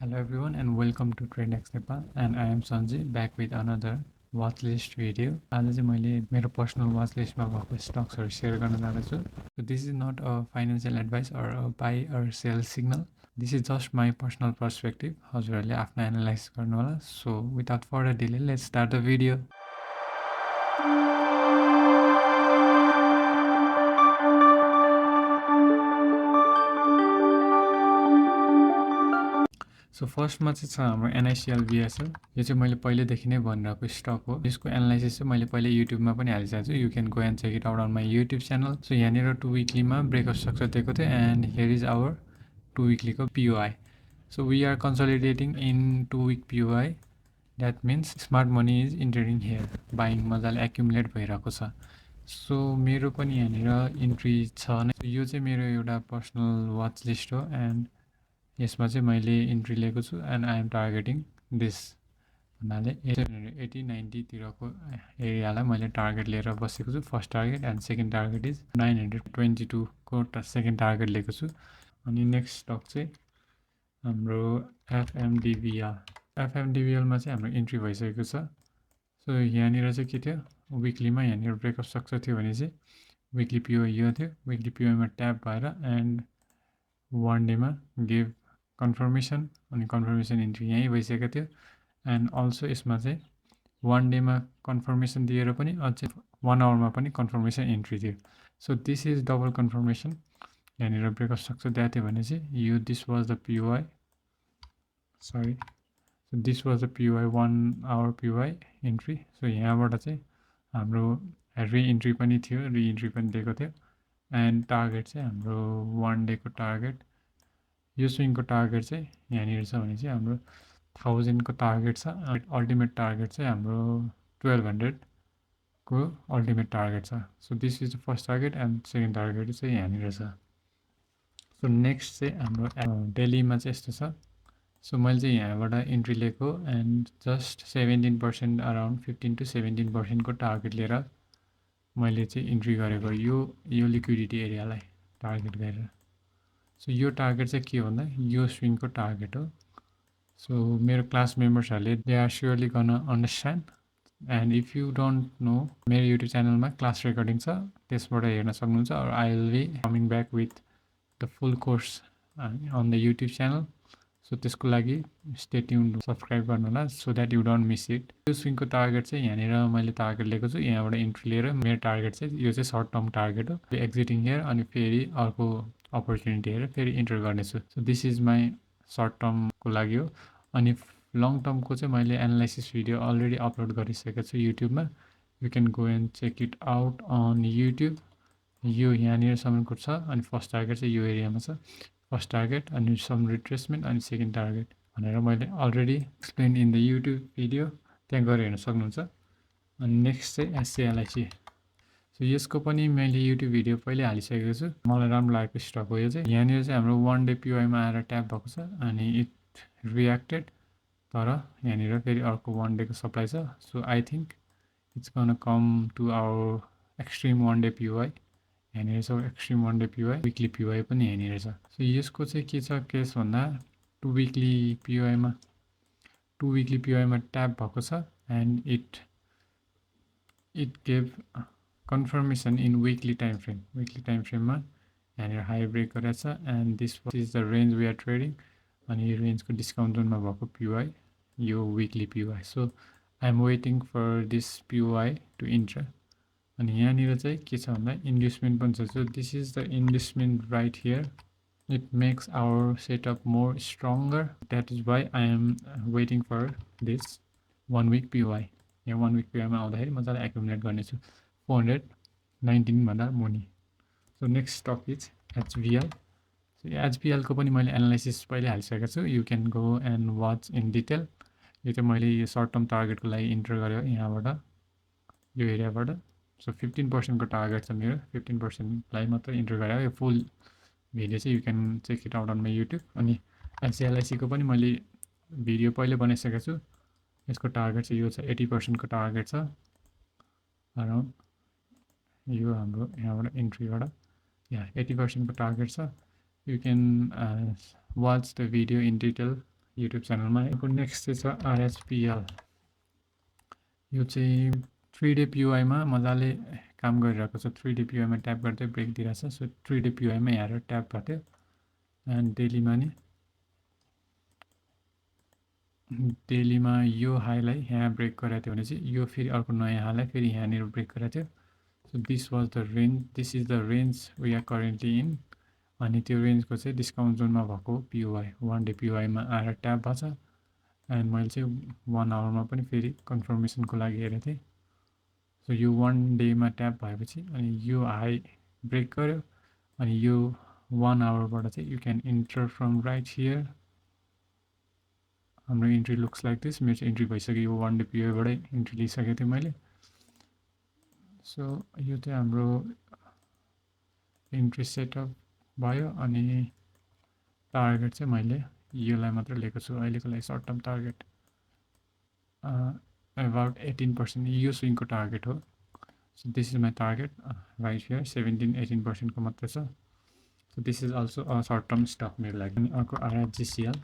Hello everyone and welcome to TradexNepal and I am Sanjay back with another watchlist video. आज चाहिँ मैले मेरो personal watchlistमा भएको स्टक्सहरु share गर्न जाँदैछु. So this is not a financial advice or a buy or sell signal. This is just my personal perspective. हजुरहरुले आफ्नो analyse गर्नु होला. So without further delay, let's start the video. So फर्स्टमा चाहिँ छ हाम्रो NICLBSL. यो चाहिँ मैले पहिलेदेखि नै भनिरहेको स्टक हो. यसको एनालाइसिस चाहिँ मैले पहिले युट्युबमा पनि हालिसकेको छु. You can go and check it out on my YouTube channel. So यहाँनिर 2 विकलीमा ब्रेकआउट स्ट्रक्चर दिएको थियो एन्ड हियर इज आवर 2 विकलीको POI. So we are consolidating in 2 week POI. That means smart money is entering here. Buying मजाले accumulate भइरहेको छ. So मेरो पनि यहाँनिर इन्ट्री छ नै. यो चाहिँ मेरो एउटा पर्सनल वाच लिस्ट हो एन्ड यसमा चाहिँ मैले इन्ट्री लिएको छु and I am targeting this भन्नाले 80-90 तिरको एरियालाई मैले टार्गेट लिएर बसेको छु. First target and second target is 922 को सेकेन्ड टार्गेट लिएको छु. अनि नेक्स्ट स्टक चाहिँ हाम्रो FMDBL. FMDBLमा चाहिँ हाम्रो इन्ट्री भइसकेको छ. सो यहाँनिर चाहिँ के थियो विकलीमा यहाँनिर ब्रेकअप स्ट्रक्चर थियो भने चाहिँ विकली POI यो थियो. विकली POIमा ट्याप भएर एन्ड 1 डेमा गिभ कन्फर्मेसन अनि कन्फर्मेसन इन्ट्री यहीँ भइसकेको थियो एन्ड अल्सो यसमा चाहिँ 1 डेमा कन्फर्मेसन दिएर पनि अझै 1 आवरमा पनि कन्फर्मेसन इन्ट्री थियो. So this is double confirmation. यहाँनिर ब्रेकअप स्ट्रक्चर दिएको थियो भने चाहिँ यो this was the POI. Sorry, so this was the POI 1 hour POI entry. So यहाँबाट चाहिँ हाम्रो रिइन्ट्री पनि थियो, रिइन्ट्री पनि दिएको थियो एन्ड टार्गेट चाहिँ हाम्रो 1 डेको टार्गेट. यो स्विङको टार्गेट चाहिँ यहाँनिर छ भने चाहिँ हाम्रो 1000 को टार्गेट छ. अल्टिमेट टार्गेट चाहिँ हाम्रो 1200 को अल्टिमेट टार्गेट छ. So this is the first target and second target चाहिँ यहाँनिर छ. सो नेक्स्ट चाहिँ हाम्रो डेलीमा चाहिँ यस्तो छ. सो मैले चाहिँ यहाँबाट इन्ट्री लिएको एन्ड जस्ट 17% अराउन्ड 15 to 17% को टार्गेट लिएर मैले चाहिँ इन्ट्री गरेको यो लिक्विडिटी एरियालाई टार्गेट गरेर. सो यो टार्गेट चाहिँ के भन्दा यो स्विङको टार्गेट हो. सो मेरो क्लास मेम्बर्सहरूले they are surely gonna understand and if you don't know मेरो युट्युब च्यानलमा क्लास रेकर्डिङ छ, त्यसबाट हेर्न सक्नुहुन्छ. और I will be coming back with the full course on the YouTube channel. So त्यसको लागि स्टे ट्युन, सब्सक्राइब गर्नु होला so that you don't miss it. यो स्विङको टार्गेट चाहिँ यहाँनिर मैले टार्गेट लिएको छु. यहाँबाट इन्ट्री लिएर मेरो टार्गेट चाहिँ यो चाहिँ सर्ट टर्म टार्गेट हो. एक्जिटिङ हियर अनि फेरि अर्को अपर्च्युनिटी हेरेर फेरि इन्टर गर्नेछु. So this is my short टर्मको लागि हो. अनि लङ टर्मको चाहिँ मैले एनालाइसिस भिडियो अलरेडी अपलोड गरिसकेको छु युट्युबमा. You can go and check it out on YouTube. यो यहाँनिरसम्मको छ अनि फर्स्ट टार्गेट चाहिँ यो एरियामा छ. फर्स्ट टार्गेट अनि सम रिट्रेसमेन्ट अनि सेकेन्ड टार्गेट भनेर मैले already explain in the YouTube video, त्यहाँ गएर हेर्न सक्नुहुन्छ. अनि नेक्स्ट चाहिँ SJLIC. सो यसको पनि मैले युट्युब भिडियो पहिल्यै हालिसकेको छु. मलाई राम्रो लागेको स्टक हो यो चाहिँ. यहाँनिर चाहिँ हाम्रो 1 डे POIमा आएर ट्याप भएको छ अनि इट रियाक्टेड. तर यहाँनिर फेरि अर्को 1 डेको सप्लाई छ. So I think it's gonna come to our extreme 1 day POI. यहाँनिर छ extreme 1 day POI. Weekly POI पनि यहाँनिर छ. सो यसको चाहिँ के छ केस भन्दा 2 विकली POIमा ट्याप भएको छ and it gave confirmation in weekly time frame. Weekly time फ्रेममा यहाँनिर हाई ब्रेक गरेको छ and this is the range we are trading. अनि यो रेन्जको डिस्काउन्ट जोनमा भएको POI यो weekly POI. So I am waiting for this POI to enter. अनि यहाँनिर चाहिँ के छ भन्दा इन्भेस्टमेन्ट पनि छ. So this is the investment right here. It makes our setup more stronger. That is why I am waiting for this 1 week POI. यहाँ 1 week POIमा आउँदाखेरि मजाले एक्युमुलेट गर्नेछु 419 भन्दा मुनि. So next stock is HPL. सो HPLको पनि मैले एनालाइसिस पहिले हालिसकेको छु. You can go and watch in detail. यो चाहिँ मैले यो सर्ट टर्म टार्गेटको लागि इन्टर गरेँ यहाँबाट यो एरियाबाट. सो 15% को टार्गेट छ मेरो. 15%लाई मात्र इन्टर गरेँ. यो फुल भिडियो चाहिँ you can check it out on my YouTube. अनि SJLICको पनि मैले भिडियो पहिले बनाइसकेको छु. यसको टार्गेट चाहिँ यो छ 80% को टार्गेट छ अराउन्ड. यो हाम्रो यहाँबाट इन्ट्रीबाट यहाँ 80% को टार्गेट छ. You can watch the video in detail YouTube च्यानलमा। अर्को नेक्स्ट चाहिँ छ RHPL। यो चाहिँ 3 डे POI मा मजाले काम गरिरहेको छ। 3 डे POI मा ट्याप गर्दै ब्रेक दिइरहेछ। सो 3 डे POI मा हेरेर ट्याप गर्थ्यो एन्ड डेलीमा यो हाईलाई यहाँ ब्रेक गराएको थियो भने चाहिँ यो फेरि अर्को नयाँ हाईलाई फेरि यहाँनिर ब्रेक गराएको थियो। So this was the range, this is the range we are currently in. अनि त्यो रेन्जको चाहिँ डिस्काउन्ट जोनमा भएको POI 1 डे POI मा आएर ट्याप भएको छ। एन्ड मैले चाहिँ 1 आवरमा पनि फेरि कन्फर्मेसनको लागि हेरेको थिएँ। सो यो 1 डेमा ट्याप भएपछि अनि यो हाई ब्रेक गर्यो अनि यो 1 आवरबाट चाहिँ you can enter from right here. हाम्रो इन्ट्री लुक्स लाइक दिस। मेरो चाहिँ इन्ट्री भइसक्यो। यो 1 डे POI बाटै इन्ट्री लिइसकेको थिएँ मैले। सो यो चाहिँ हाम्रो इन्ट्री सेटअप भयो। अनि टार्गेट चाहिँ मैले योलाई मात्र लिएको छु अहिलेको लागि। Short term target about 18%। यो स्विङको टार्गेट हो। So this is my target right here. 17-18% को मात्रै छ। So this is also a short term stock मेरो लागि। अनि अर्को RHGCL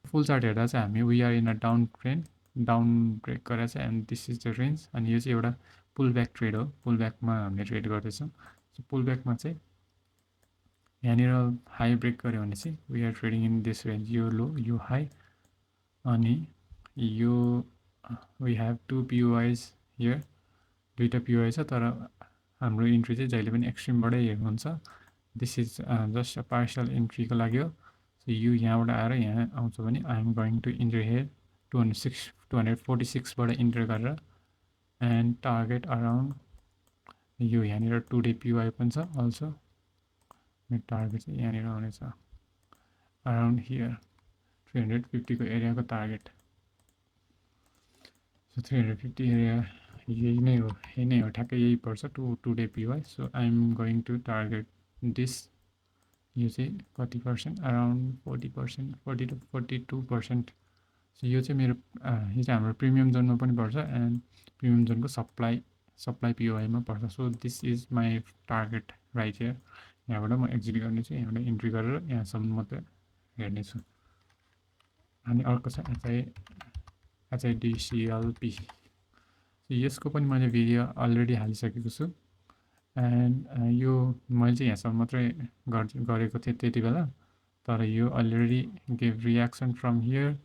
फुल चार्ट हेर्दा चाहिँ हामी we are in a down trend, down break गरेर चाहिँ and this is the range. अनि यो चाहिँ एउटा पुल ब्याक ट्रेड हो। पुल ब्याकमा हामीले ट्रेड गर्दैछौँ। सो पुल ब्याकमा चाहिँ यहाँनिर हाई ब्रेक गऱ्यो भने चाहिँ we are trading in this range. यो लो, यो हाई, अनि यो वी हेभ 2 POIs हियर। दुईवटा POI छ तर हाम्रो इन्ट्री चाहिँ जहिले पनि एक्सट्रिमबाटै हुन्छ। This is just a partial इन्ट्रीको लागि हो। सो यो यहाँबाट आएर यहाँ आउँछ भने I am going to enter here 246बाट इन्टर गरेर एन्ड टार्गेट अराउन्ड यो यहाँनिर 2 डे POI पनि छ अल्सो। मेरो टार्गेट चाहिँ यहाँनिर आउनेछ अराउन्ड हियर 350 को एरियाको टार्गेट। सो 350 एरिया यही नै हो, यही नै हो, ठ्याक्कै यही पर्छ 2 day POI। So I am going to target this. यो चाहिँ कति पर्सेन्ट, अराउन्ड 40%, 40 to 42%। सो यो चाहिँ मेरो यो चाहिँ हाम्रो प्रिमियम जोनमा पनि पर्छ एन्ड प्रिमियम जोनको सप्लाई POI मा पर्छ। So this is my target right here. यहाँबाट म एक्जिट गर्नेछु, यहाँबाट इन्ट्री गरेर यहाँसम्म मात्रै हेर्नेछु। अनि अर्को छ HIDCLP। यसको पनि मैले भिडियो अलरेडी हालिसकेको छु एन्ड यो मैले चाहिँ यहाँसम्म मात्रै गरेको थिएँ त्यति बेला। तर यो already gave reaction from here.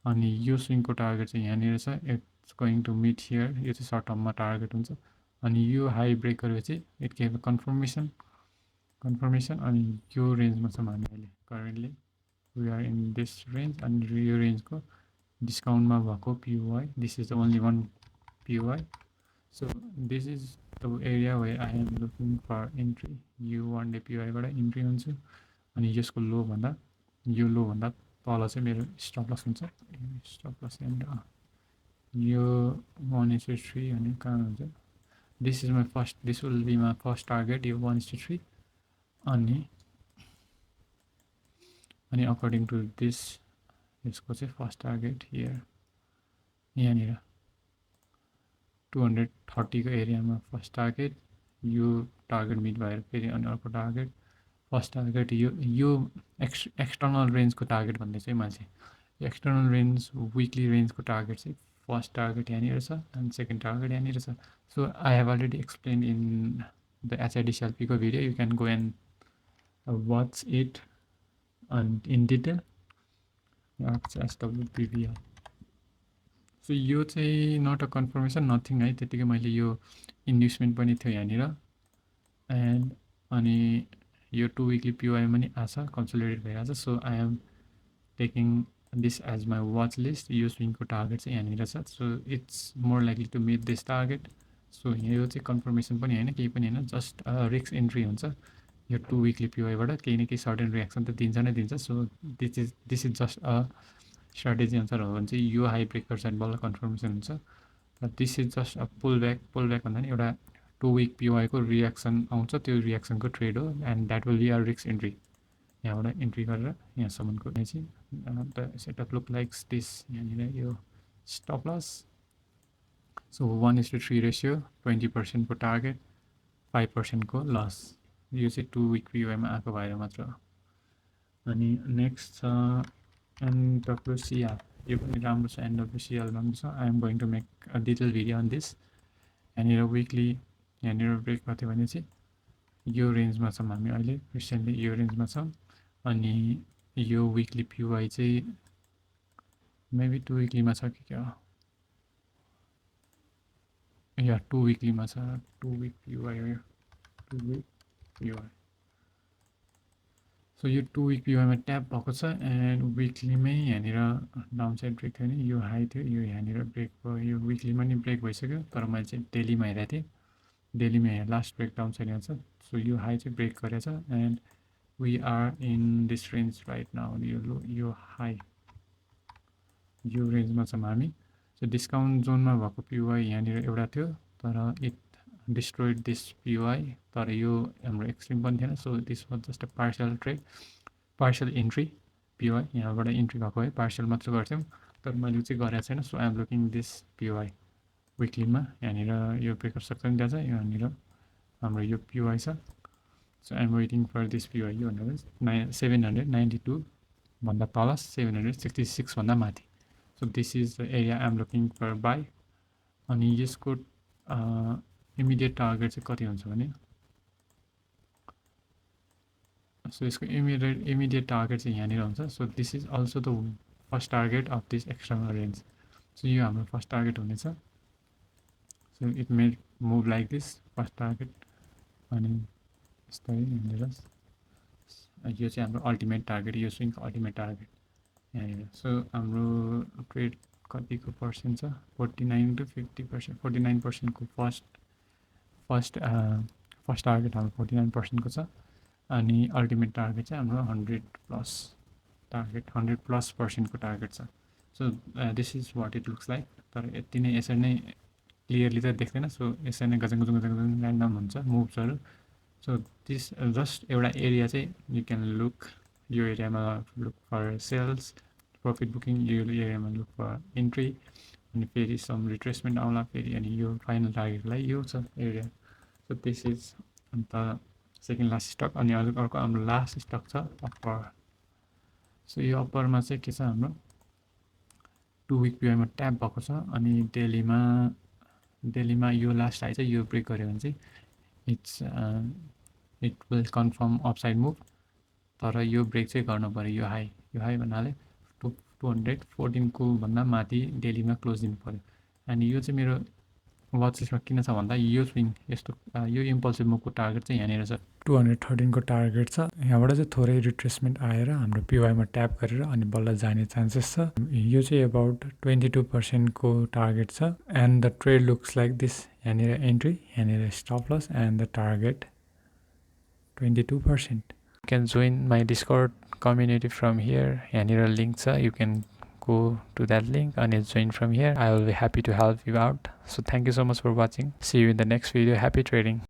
अनि यो स्विङको टार्गेट चाहिँ यहाँनिर छ। It's going to meet here. यो चाहिँ सर्ट टर्ममा टार्गेट हुन्छ। अनि यो हाई ब्रेक गरेपछि इट गेभ कन्फर्मेसन। अनि यो रेन्जमा छौँ हामी अहिले currently. We are in this range. अनि यो रेन्जको डिस्काउन्टमा भएको POI, this is the only 1 POI। So this is the area where I am looking for entry. यो 1 डे POI बाट इन्ट्री हुन्छु। अनि यसको लोभन्दा तल चाहिँ मेरो स्टप लस हुन्छ। स्टप लस एन्ड यो 1:3 भने कहाँ हुन्छ। This is my first, this will be my first target, यो 1:3। अनि अकर्डिङ टु दिस यसको चाहिँ फर्स्ट टार्गेट हियर, यहाँनिर 230 को एरियामा फर्स्ट टार्गेट। यो टार्गेट मिट भएर फेरि अनि अर्को टार्गेट, फर्स्ट टार्गेट यो एक्सटर्नल रेन्जको टार्गेट भन्दै चाहिँ मैले चाहिँ एक्सटर्नल रेन्ज विकली रेन्जको टार्गेट चाहिँ फर्स्ट टार्गेट यहाँनिर छ एन्ड सेकेन्ड टार्गेट यहाँनिर छ। So I have already explain in the HIDCLP को video. You can go and watch it and in detail. SWBBL। So यो चाहिँ नट अ कन्फर्मेसन, नथिङ है। त्यतिकै मैले यो इन्भेस्टमेन्ट पनि थियो यहाँनिर एन्ड अनि यो 2 विकली POI पनि आछ, कन्सोलिडेट भइरहेछ। So I am taking this as my watch list. यो स्विङको टार्गेट चाहिँ यहाँनिर छ। So it's more likely to meet this target. So यो चाहिँ कन्फर्मेसन पनि होइन, केही पनि होइन, जस्ट रिक्स इन्ट्री हुन्छ। यो 2 विकली POI बाट केही न केही सर्टेन रियाक्सन त दिन्छ नै दिन्छ। So this is just a strategy अनुसार हो भने चाहिँ यो हाई ब्रेक गर्छ भने बल्ल कन्फर्मेसन हुन्छ। र this is just a pull back भन्दा नि एउटा 2 विक POI को रियाक्सन आउँछ, त्यो रियाक्सनको ट्रेड हो and that will be a रिक्स इन्ट्री। यहाँबाट इन्ट्री गरेर यहाँसम्मको चाहिँ the setup look likes this. यहाँनिर यो स्टप लस। सो 1:3 रेसियो, 20% को टार्गेट, 5% को लस। यो चाहिँ 2 विक POI मा आएको भएर मात्र। अनि नेक्स्ट छ NWCL यो पनि राम्रो छ NWCL मा पनि छ I am going to make a detailed video on this यहाँनिर वीकली यहाँनिर ब्रेक गर्थ्यो भने चाहिँ यो रेन्जमा छौँ हामी अहिले रिसेन्टली यो रेन्जमा छौँ अनि यो वीकली PY चाहिँ मेबी 2 वीकलीमा छ कि क्या या 2 वीकलीमा छ 2 वीक PY हो 2 वीक PY सो यो 2 वीक PY मा ट्याप भएको छ एन्ड वीकलीमै यहाँनिर डाउन साइड ब्रेक थियो नि यो हाई थियो यो यहाँनिर ब्रेक भयो यो वीकलीमा नि ब्रेक भइसक्यो तर मैले चाहिँ डेलीमा हेरेको थिएँ डेलीमा यहाँ लास्ट ब्रेक डाउन साइड यहाँ छ सो यो हाई चाहिँ ब्रेक गरेछ and we are in this range right now यो लो यो हाई यो रेन्जमा छौँ हामी सो डिस्काउन्ट जोनमा भएको PY यहाँनिर एउटा थियो तर इट डिस्ट्रोइड दिस PY तर यो हाम्रो एक्सट्रिम पनि थिएन so this was just a parcel trade parcel entry PY यहाँबाट इन्ट्री भएको है पार्सल मात्र गर्थ्यौँ तर मैले चाहिँ गरेको छैन so I'm looking this PY विकलीमा यहाँनिर यो ब्रेकअप सक्छ नि त्यहाँ छ यहाँनिर हाम्रो यो PY छ so I'm waiting for this PY यो भन्दा 792 भन्दा तल 766 भन्दा माथि so this is the area I'm looking for buy अनि यसको इमिडिएट टार्गेट चाहिँ कति हुन्छ भने सो यसको इमिडिएट टार्गेट चाहिँ यहाँनिर हुन्छ so this is also the first target of this external range so यो हाम्रो फर्स्ट टार्गेट हुनेछ so it may move like this first target अनि यस्तै यहाँनिर यो चाहिँ हाम्रो अल्टिमेट टार्गेट यो स्विङको अल्टिमेट टार्गेट यहाँनिर सो हाम्रो ट्रेड कतिको पर्सेन्ट छ 49 to 50% 49% को फर्स्ट टार्गेट हाम्रो 49% को छ अनि अल्टिमेट टार्गेट चाहिँ हाम्रो 100 प्लस टार्गेट 100+% को टार्गेट छ so this is what it looks like तर यति नै यसरी नै क्लियरली त देख्दैन सो यसरी नै गजङ गजङ गजङ ऱ्यान्डम हुन्छ मुभ्सहरू सो दिस जस्ट एउटा एरिया चाहिँ यु क्यान लुक यो एरियामा look for sales profit booking यो एरियामा लुक फर इन्ट्री अनि फेरि सम रिट्रेसमेन्ट आउला फेरि अनि यो फाइनल टार्गेटलाई यो छ एरिया सो दिस इज अन्त सेकेन्ड लास्ट स्टक अनि अर्को हाम्रो लास्ट स्टक छ अप्पर सो यो अप्परमा चाहिँ के छ हाम्रो 2 वीक PY मा ट्याप भएको छ अनि डेलीमा यो लास्ट हाई चाहिँ यो ब्रेक गऱ्यो भने चाहिँ it will confirm upside move तर यो ब्रेक चाहिँ गर्नु पऱ्यो यो हाई भन्नाले 214 को भन्दा माथि डेलीमा क्लोज दिनु पऱ्यो अनि यो चाहिँ मेरो वाच लिस्टमा किन छ भन्दा यो स्विङ यस्तो यो इम्पल्सिभ मुभको टार्गेट चाहिँ यहाँनिर छ 213 को टार्गेट छ यहाँबाट चाहिँ थोरै रिट्रेसमेन्ट आएर हाम्रो PY मा ट्याप गरेर अनि बल्ल जाने चान्सेस छ यो चाहिँ अबाउट 22% को टार्गेट छ and the trade looks like this यहाँनिर एन्ट्री यहाँनिर stop loss and the target 22%. You can join my Discord community from here. यहाँनिर लिङ्क छ you can go to that link and join from here. I will be happy to help you out. So thank you so much for watching. See you in the next video. Happy trading.